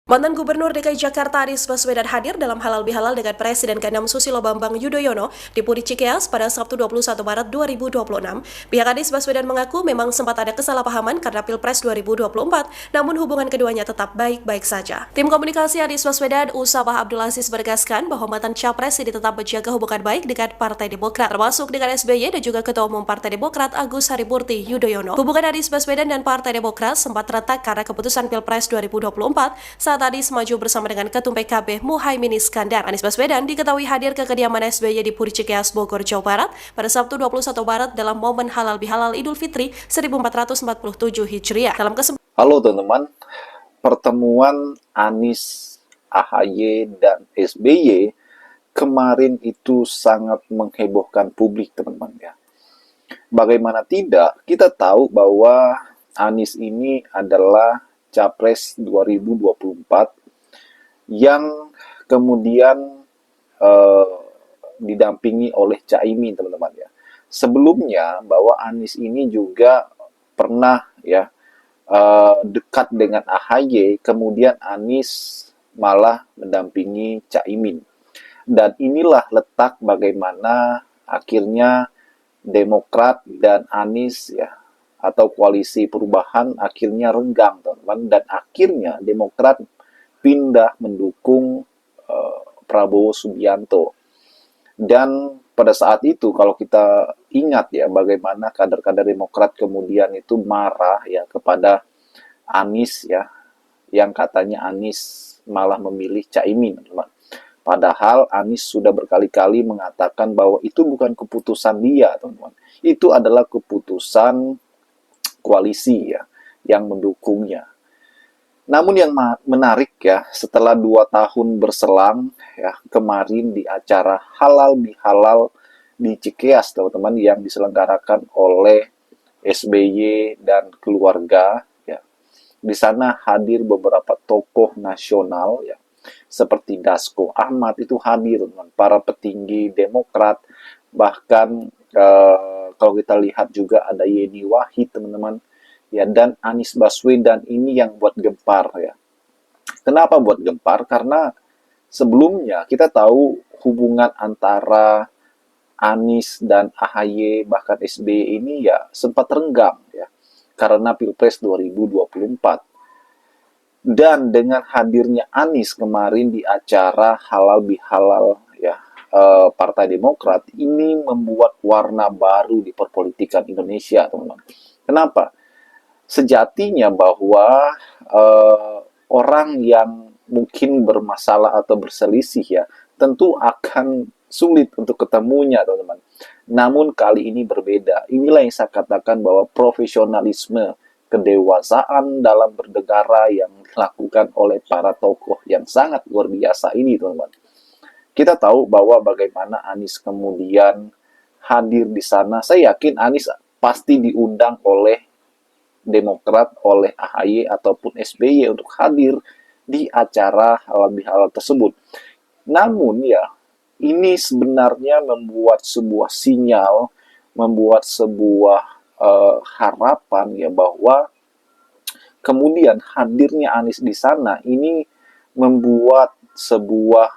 Mantan Gubernur DKI Jakarta Anies Baswedan hadir dalam halal bihalal dengan Presiden ke-6 Susilo Bambang Yudhoyono di Puri Cikeas pada Sabtu 21 Maret 2026. Pihak Anies Baswedan mengaku memang sempat ada kesalahpahaman karena Pilpres 2024, namun hubungan keduanya tetap baik-baik saja. Tim komunikasi Anies Baswedan, Usama Abdul Aziz menegaskan bahwa mantan Capres ini tetap menjaga hubungan baik dengan Partai Demokrat, termasuk dengan SBY dan juga Ketua Umum Partai Demokrat Agus Harimurti Yudhoyono. Hubungan Anies Baswedan dan Partai Demokrat sempat retak karena keputusan Pilpres 2024 saat Anies maju bersama dengan Ketum PKB Muhaimin Iskandar. Anies Baswedan diketahui hadir ke kediaman SBY di Puri Cikeas, Bogor, Jawa Barat pada Sabtu 21 Maret dalam momen halal bihalal Idul Fitri 1447 Hijriah. Halo teman-teman, pertemuan Anies, AHY, dan SBY kemarin itu sangat menghebohkan publik teman-teman ya. Bagaimana tidak, kita tahu bahwa Anies ini adalah Capres 2024 yang kemudian didampingi oleh Caimin teman-teman ya. Sebelumnya bahwa Anies ini juga pernah ya dekat dengan AHY, kemudian Anies malah mendampingi Caimin. Dan inilah letak bagaimana akhirnya Demokrat dan Anies ya atau koalisi perubahan akhirnya renggang teman-teman, dan akhirnya Demokrat pindah mendukung Prabowo Subianto. Dan pada saat itu kalau kita ingat ya bagaimana kader-kader Demokrat kemudian itu marah ya kepada Anies ya, yang katanya Anies malah memilih Caimin teman. Padahal Anies sudah berkali-kali mengatakan bahwa itu bukan keputusan dia teman-teman, itu adalah keputusan koalisi ya yang mendukungnya. Namun yang menarik ya, setelah 2 tahun berselang ya, kemarin di acara halal bihalal di Cikeas teman-teman yang diselenggarakan oleh SBY dan keluarga ya. Di sana hadir beberapa tokoh nasional ya, seperti Dasko Ahmad itu hadir teman, para petinggi Demokrat, bahkan kalau kita lihat juga ada Yeni Wahid teman-teman ya, dan Anies Baswedan ini yang buat gempar ya. Kenapa buat gempar? Karena sebelumnya kita tahu hubungan antara Anies dan AHY bahkan SBY ini ya sempat renggang ya karena Pilpres 2024. Dan dengan hadirnya Anies kemarin di acara halal bihalal ya Partai Demokrat, ini membuat warna baru di perpolitikan Indonesia teman-teman. Kenapa? Sejatinya bahwa orang yang mungkin bermasalah atau berselisih ya tentu akan sulit untuk ketemunya teman-teman. Namun kali ini berbeda. Inilah yang saya katakan bahwa profesionalisme, kedewasaan dalam bernegara yang dilakukan oleh para tokoh yang sangat luar biasa ini teman-teman. Kita tahu bahwa bagaimana Anies kemudian hadir di sana. Saya yakin Anies pasti diundang oleh Demokrat, oleh AHY ataupun SBY untuk hadir di acara halal bihalal tersebut. Namun ya, ini sebenarnya membuat sebuah sinyal, membuat sebuah harapan ya bahwa kemudian hadirnya Anies di sana ini membuat sebuah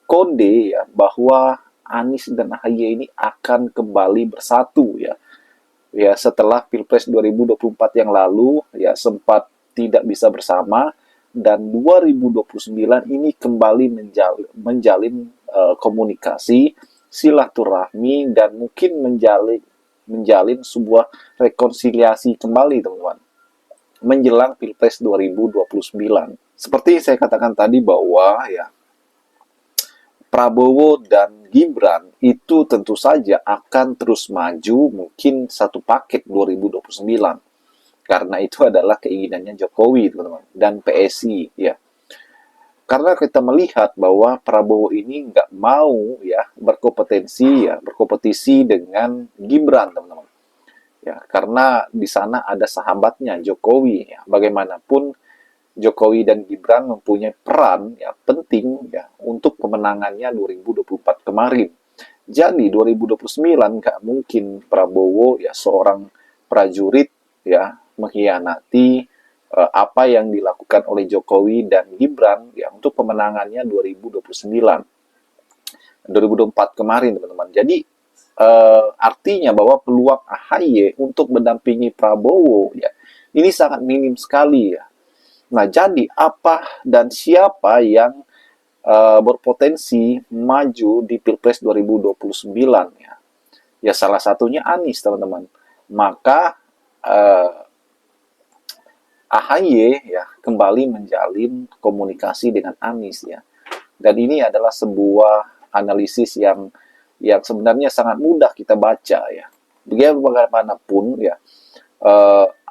kode ya bahwa Anies dan AHY ini akan kembali bersatu ya. Ya, setelah Pilpres 2024 yang lalu ya sempat tidak bisa bersama, dan 2029 ini kembali menjalin komunikasi, silaturahmi, dan mungkin menjalin sebuah rekonsiliasi kembali teman-teman menjelang Pilpres 2029. Seperti saya katakan tadi bahwa ya Prabowo dan Gibran itu tentu saja akan terus maju mungkin satu paket 2029. Karena itu adalah keinginannya Jokowi, teman-teman, dan PSI ya. Karena kita melihat bahwa Prabowo ini nggak mau ya berkompetisi dengan Gibran, teman-teman. Ya, karena di sana ada sahabatnya Jokowi ya. Bagaimanapun Jokowi dan Gibran mempunyai peran ya penting ya untuk kemenangannya 2024 kemarin. Jadi 2029 nggak mungkin Prabowo ya seorang prajurit ya mengkhianati apa yang dilakukan oleh Jokowi dan Gibran ya untuk pemenangannya 2029, 2024 kemarin teman-teman. Jadi artinya bahwa peluang AHY untuk mendampingi Prabowo ya ini sangat minim sekali ya. Nah, jadi apa dan siapa yang berpotensi maju di Pilpres 2029 ya? Ya salah satunya Anies teman-teman. Maka AHY ya kembali menjalin komunikasi dengan Anies ya. Dan ini adalah sebuah analisis yang sebenarnya sangat mudah kita baca ya. Bagaimanapun ya,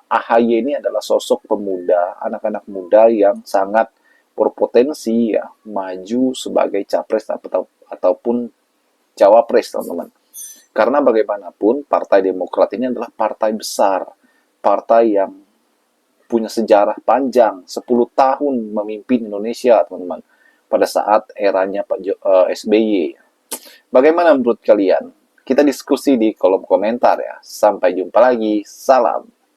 AHY ini adalah sosok pemuda, anak-anak muda yang sangat berpotensi ya maju sebagai capres ataupun cawapres teman-teman. Karena bagaimanapun Partai Demokrat ini adalah partai besar, partai yang punya sejarah panjang, 10 tahun memimpin Indonesia teman-teman pada saat eranya Pak SBY. Bagaimana menurut kalian? Kita diskusi di kolom komentar ya. Sampai jumpa lagi. Salam.